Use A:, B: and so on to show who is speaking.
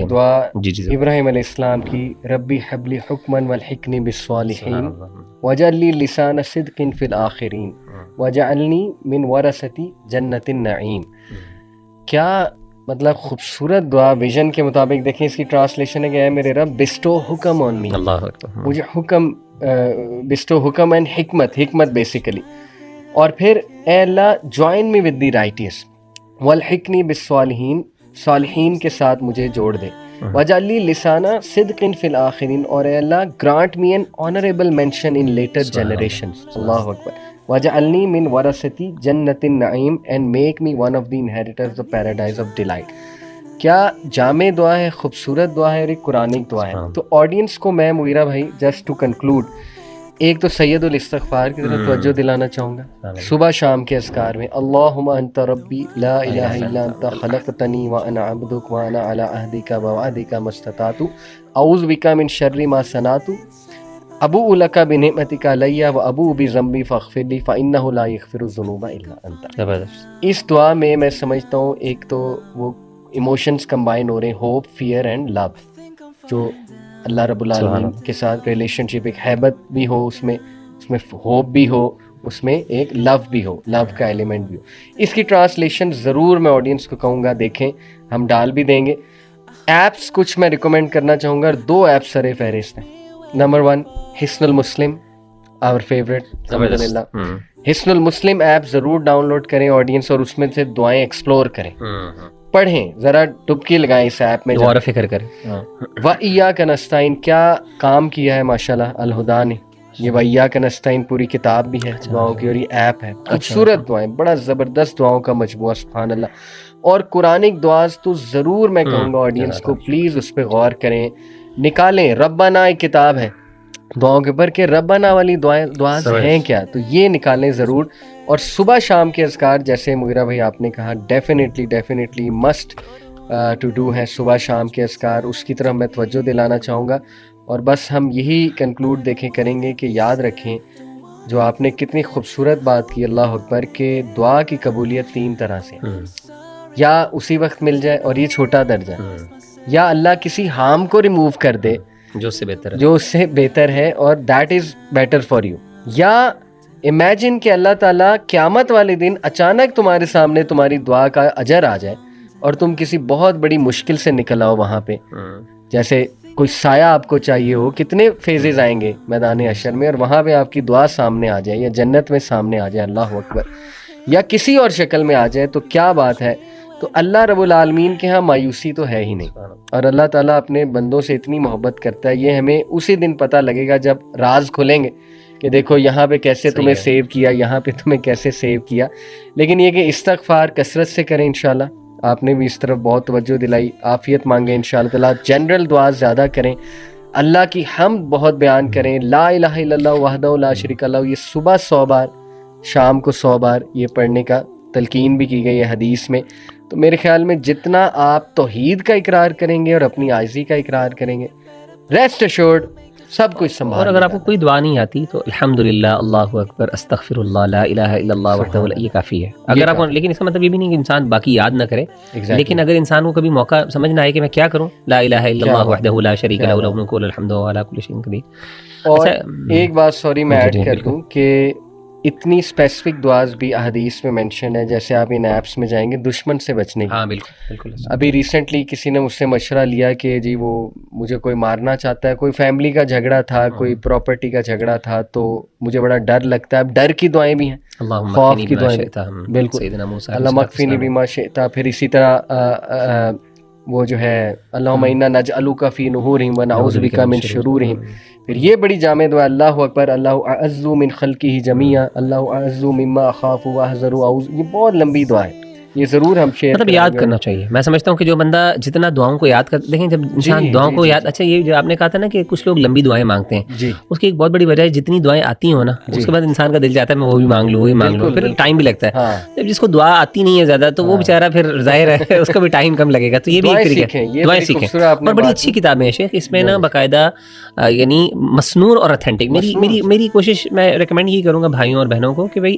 A: الرحیم.
B: دعا
A: جی جی
B: ابراہیم علیہ السلام کی، ربی حبلی حکمن والحقنی بالصالحین وجعل لی لسان صدق فی الآخرین وجعلنی من ورثتی جنت النعیم. کیا مطلب خوبصورت دعا. ویژن کے مطابق دیکھیں اس کی ٹرانسلیشن ہے کہ اے میرے رب بسٹو حکم آن می،
A: اللہ اکبر.
B: مجھے حکم بسٹو حکم اینڈ حکمت بیسیکلی. اور پھر اے اللہ جوائن می ود دی رائٹیس والحقنی بالصالحین، صالحین کے ساتھ مجھے جوڑ دے. وجعل لی لسانہ صدق فی الآخرین، اور اے Allah grant me an honourable mention in later generations. Allah اکبر. وجعلنی من ورثتی جنت النعیم and make me one of the inheritors of paradise of delight. کیا جامع دعا ہے، خوبصورت دعا ہے اور ایک قرآنک دعا ہے. تو آڈینس کو میں مغیرہ بھائی جسٹ ٹو کنکلوڈ ایک تو سید الاستغفار کی طرف توجہ دلانا چاہوں گا. صبح شام کے اذکار میں اللہم انت ربی لا الہ الا انت خلقتنی وانا عبدک وانا علی عہدک ووعدک ما استطعت اعوذ بک من شر ما صنعت ابوء لک بنعمتک علی وابوء بذنبی فاغفر لی فانہ لا یغفر الذنوب الا انت. اس دعا میں میں سمجھتا ہوں ایک تو وہ ایموشنز کمبائن ہو رہے ہیں، ہوپ، فیئر اینڈ لو، جو اللہ رب العالمین کے ساتھ ریلیشن شپ، ایک ہیبت بھی ہو اس میں ہوپ بھی ہو، اس میں ایک لو بھی ہو، لو کا ایلیمنٹ بھی ہو. اس کی ٹرانسلیشن ضرور میں آڈینس کو کہوں گا دیکھیں، ہم ڈال بھی دیں گے. ایپس کچھ میں ریکمینڈ کرنا چاہوں گا، 2 ایپس سر فہرست ہیں. نمبر 1 حصن المسلم، آور فیوریٹ الحمدللہ. حصن المسلم ایپ ضرور ڈاؤن لوڈ کریں آڈینس، اور اس میں سے دعائیں ایکسپلور کریں، پڑھیں، ذرا ڈبکی لگائیں اس ایپ میں،
A: غور و فکر کریں.
B: وَإِيَّاكَ نَسْتَعِينُ کیا کام کیا ہے ماشاءاللہ الہدا نے. یہ وَإِيَّاكَ نَسْتَعِينُ پوری کتاب بھی ہے دعاؤں کی، اور یہ ایپ ہے. خوبصورت دعائیں، بڑا زبردست دعاؤں کا مجموعہ، سبحان اللہ. اور قرآنک دعاز تو ضرور میں کہوں گا آڈینس کو پلیز اس پہ غور کریں، نکالیں. ربنا ایک کتاب ہے دعاؤں کے اوپر کہ ربنا والی دعاز ہیں کیا، تو یہ نکالیں ضرور. اور صبح شام کے اذکار جیسے مغیرہ بھائی آپ نے کہا ڈیفینیٹلی مسٹ ٹو ڈو ہے صبح شام کے اذکار، اس کی طرف میں توجہ دلانا چاہوں گا. اور بس ہم یہی کنکلوڈ دیکھیں کریں گے کہ یاد رکھیں جو آپ نے کتنی خوبصورت بات کی، اللہ اکبر، کہ دعا کی قبولیت 3 طرح سے، یا اسی وقت مل جائے اور یہ چھوٹا درجہ، یا اللہ کسی ہارم کو ریموو کر دے جو اس سے بہتر ہے اور that is better for you, یا امیجن کہ اللہ تعالیٰ قیامت والے دن اچانک تمہارے سامنے تمہاری دعا کا اجر آ جائے اور تم کسی بہت بڑی مشکل سے نکل آؤ وہاں پہ، جیسے کوئی سایہ آپ کو چاہیے ہو، کتنے فیزز آئیں گے میدان حشر میں، اور وہاں پہ آپ کی دعا سامنے آ جائے یا جنت میں سامنے آ جائے، اللہ اکبر، یا کسی اور شکل میں آ جائے، تو کیا بات ہے. تو اللہ رب العالمین کے ہاں مایوسی تو ہے ہی نہیں، اور اللہ تعالیٰ اپنے بندوں سے اتنی محبت کرتا ہے. یہ ہمیں اسی دن پتہ لگے گا جب راز کھلیں گے کہ دیکھو یہاں پہ کیسے تمہیں سیو کیا، یہاں پہ تمہیں کیسے سیو کیا. لیکن یہ کہ استغفار کثرت سے کریں انشاءاللہ. آپ نے بھی اس طرف بہت توجہ دلائی، عافیت مانگیں انشاءاللہ تعالیٰ. جنرل دعا زیادہ کریں، اللہ کی حمد بہت بیان کریں، لا الہ الا اللہ وحدہ لا شریک لہ. یہ صبح 100 بار، شام کو 100 بار یہ پڑھنے کا تلقین بھی کی گئی ہے حدیث میں. تو میرے خیال میں جتنا آپ توحید کا اقرار کریں گے اور اپنی عاجزی کا اقرار کریں گے، ریسٹ ایشورڈ سب کچھ سنبھال.
A: اور اگر آپ کو کوئی دعا نہیں آتی تو الحمدللہ، اللہ اکبر، استغفر اللہ، لا الہ الا اللہ وحدہ لا، یہ کافی ہے. اگر آپ، لیکن اس کا مطلب یہ بھی نہیں کہ انسان باقی یاد نہ کرے، لیکن اگر انسان کو کبھی موقع سمجھنا ہے کہ میں کیا کروں، لا الہ الا اللہ وحدہ لا شریک لہ لہ الملک وله الحمد وهو على كل شيء قدیر.
B: اور ایک بات سوری میں ایڈ کر دوں کہ اتنی اسپیسیفک دعاز بھی احادیث میں مینشن ہے، جیسے آپ ان ایپس میں جائیں گے دشمن سے بچنے کی.
A: ہاں بالکل.
B: ابھی ریسنٹلی کسی نے مجھ سے مشورہ لیا کہ جی وہ مجھے کوئی مارنا چاہتا ہے، کوئی فیملی کا جھگڑا تھا، کوئی پراپرٹی کا جھگڑا تھا، تو مجھے بڑا ڈر لگتا ہے. اب ڈر کی دعائیں بھی ہیں، خوف کی دعائیں، بالکل، اللہم اکفنی بما شئت. پھر اسی طرح وہ جو ہے اللہم انا نجعلک فی نحورہم ونعوذ بک من شرورہم. پھر یہ بڑی جامع دعا، اللہ اکبر، اللہ اعز من خلقہ جمیعا، اللہ اعز مما اخاف واحذر اعوذ. یہ بہت لمبی دعا ہے، یہ ضرور ہم شیئر
A: مطلب یاد کرنا چاہیے. میں سمجھتا ہوں کہ جو بندہ جتنا دعاؤں کو یاد کر، دیکھیں جب انسان دعاؤں کو یاد، اچھا یہ جو آپ نے کہا تھا نا کہ کچھ لوگ لمبی دعائیں مانگتے ہیں، اس کی ایک بہت بڑی وجہ ہے جتنی دعائیں آتی ہوں نا اس کے بعد انسان کا دل جاتا ہے میں وہ بھی مانگ لوں، پھر ٹائم بھی لگتا ہے. جب جس کو دعا آتی نہیں ہے زیادہ تو وہ بیچارہ پھر ظاہر ہے اس کو بھی ٹائم کم لگے گا. تو یہ بھی ایک طریقہ ہے، دعائیں سیکھیں. اور بڑی اچھی کتابیں ہیں شیخ، اس میں نا باقاعدہ یعنی مسنون اور اتھینٹک. میری کوشش، میں ریکمینڈ یہی کروں گا بھائیوں اور بہنوں کو کہ بھائی